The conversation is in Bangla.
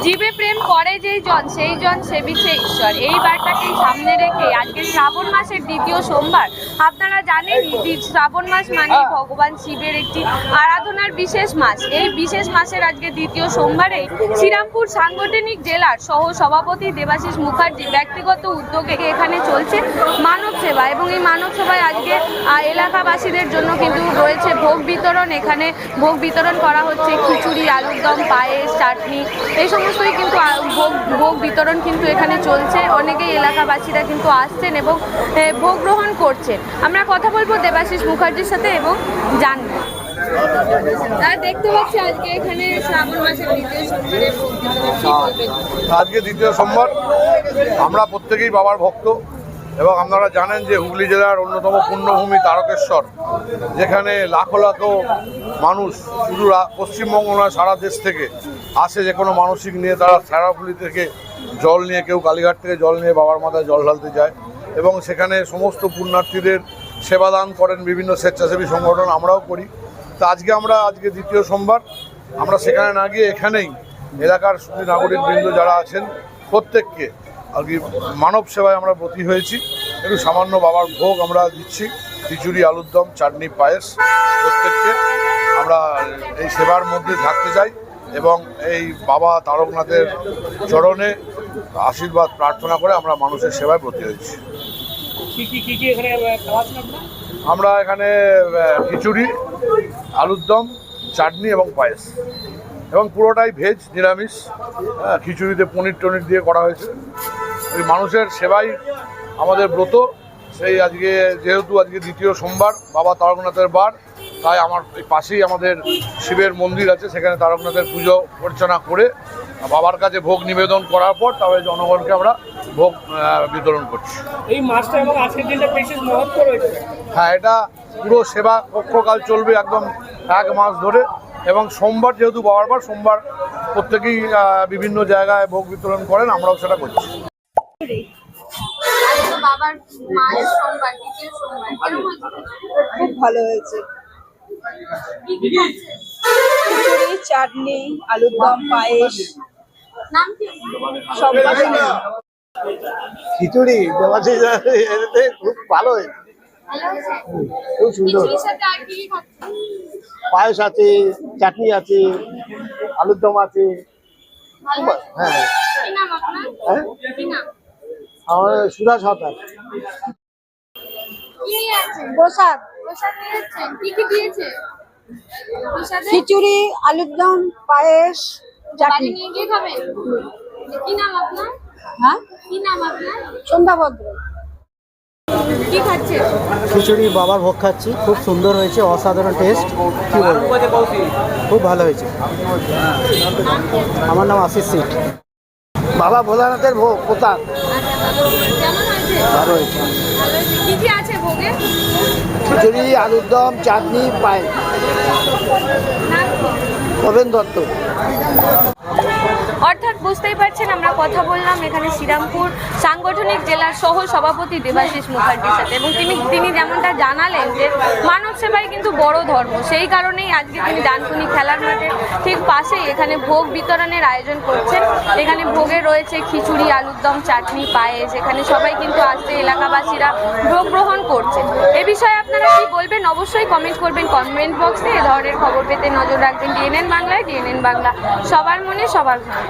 জীবে প্রেম করে যেই জন সেই জন সেবিছে ঈশ্বর, এই বার্তাকেই সামনে রেখে আজকে শ্রাবণ মাসের দ্বিতীয় সোমবার। আপনারা জানেন শ্রাবণ মাস মানে ভগবান শিবের একটি আরাধনার বিশেষ মাস। এই বিশেষ মাসের আজকে দ্বিতীয় সোমবারে শ্রীরামপুর সাংগঠনিক জেলার সহ সভাপতি দেবাশিস মুখার্জি ব্যক্তিগত উদ্যোগে এখানে চলছে মানব সেবা, এবং এই মানব সেবায় আজকে এলাকাবাসীদের জন্য কিন্তু রয়েছে ভোগ বিতরণ। এখানে ভোগ বিতরণ করা হচ্ছে খিচুড়ি, আলুর দম, পায়েস, চাটনি, এই সমস্তই কিন্তু ভোগ বিতরণ কিন্তু এখানে চলছে। অনেকেই এলাকাবাসীরা কিন্তু আসছেন এবং ভোগ গ্রহণ করছেন। আমরা কথা বলবো দেবাশিস মুখার্জির সাথে এবং জানবো। দেখতে পাচ্ছি আজকে এখানে শ্রাবণ মাসের দ্বিতীয় সোমবারে ভোগ বিতরণ, কি বলবেন? আজকে দ্বিতীয় সোমবার, আমরা প্রত্যেকেই বাবার ভক্ত এবং আপনারা জানেন যে হুগলি জেলার অন্যতম পুণ্যভূমি তারকেশ্বর, যেখানে লাখো লাখো মানুষ শুধু পশ্চিমবঙ্গ নয় সারা দেশ থেকে আসে যে কোনো মানসিক নিয়ে। তারা ছেঁড়াফুলি থেকে জল নিয়ে, কেউ কালীঘাট থেকে জল নিয়ে বাবার মাথায় জল ঢালতে যায় এবং সেখানে সমস্ত পুণ্যার্থীদের সেবাদান করেন বিভিন্ন স্বেচ্ছাসেবী সংগঠন, আমরাও করি। তো আজকে দ্বিতীয় সোমবার, আমরা সেখানে না গিয়ে এখানেই এলাকার নাগরিকবৃন্দ যারা আছেন প্রত্যেককে আর কি মানব সেবায় আমরা ব্রতী হয়েছি। একটু সামান্য বাবার ভোগ আমরা দিচ্ছি, খিচুড়ি, আলুর দম, চাটনি, পায়েস। প্রত্যেককে আমরা এই সেবার মধ্যে থাকতে চাই এবং এই বাবা তারকনাথের চরণে আশীর্বাদ প্রার্থনা করে আমরা মানুষের সেবায় ব্রতী হয়েছি। আমরা এখানে খিচুড়ি, আলুর দম, চাটনি এবং পায়েস, এবং পুরোটাই ভেজ, নিরামিষ। খিচুড়িতে পনির টনির দিয়ে করা হয়েছে। ওই মানুষের সেবাই আমাদের ব্রত। সেই যেহেতু আজকে দ্বিতীয় সোমবার, বাবা তারকনাথের বার, তাই আমার পাশেই আমাদের শিবের মন্দির আছে, সেখানে তারকনাথের পুজো অর্চনা করে বাবার কাছে ভোগ নিবেদন করার পর তবে জনগণকে আমরা ভোগ বিতরণ করছি। এই মাসটা এবং আজকের দিনটা বিশেষ মহত্ব রয়েছে। হ্যাঁ, এটা পুরো সেবা পক্ষকাল চলবে একদম 1 মাস ধরে, এবং সোমবার যেহেতু বাবার বার, সোমবার প্রত্যেকেই বিভিন্ন জায়গায় ভোগ বিতরণ করেন, আমরাও সেটা করছি। খুব ভালো হয়েছে। খিচুড়ি, চাটনি, আলুর দম, পায়েস, সব খিচুড়ি খুব ভালো হয়েছে, খুব সুন্দর। পায়েস আছে, চাটনি আছে, আলুর দম আছে। হ্যাঁ, আমার সুরাজ হতার। খিচুড়ি, আলুর দম, পায়েস, চাটনি। হ্যাঁ, সন্ধ্যা ভদ্র। কি খাচ্ছে? খিচুড়ি বাবার ভোগ খাচ্ছি, খুব সুন্দর হয়েছে, অসাধারণ টেস্ট। কি বলবো, খুব ভালো হয়েছে। আমার নাম আশিস সিট। বাবা ভোলানাথের ভোগ প্রতাপ কেমন হয়েছে? ভালো হয়েছে। কি কি আছে ভোগে? খিচুড়ি, আলুর দম, চাটনি, পায়েস। প্রবীণ দত্ত। অর্থাৎ বুঝতেই পারছেন, আমরা কথা বললাম এখানে শ্রীরামপুর সাংগঠনিক জেলার সহ সভাপতি দেবাশিস মুখার্জির সাথে, এবং তিনি যেমনটা জানালেন যে মানব সেবাই কিন্তু বড় ধর্ম। সেই কারণেই আজকে তিনি ডানকুনি খেলার মাঠের ঠিক পাশেই এখানে ভোগ বিতরণের আয়োজন করছেন। এখানে ভোগে রয়েছে খিচুড়ি, আলুর দম, চাটনি, পায়েস। এখানে সবাই কিন্তু আসছে, এলাকাবাসীরা ভোগ গ্রহণ করছেন। এ বিষয়ে আপনারা কি বলবেন অবশ্যই কমেন্ট করবেন কমেন্ট বক্সে। এ ধরনের খবর পেতে নজর রাখবেন ডিএনএন বাংলায়। ডিএনএন বাংলা, সবার মনে সবার ঘরে।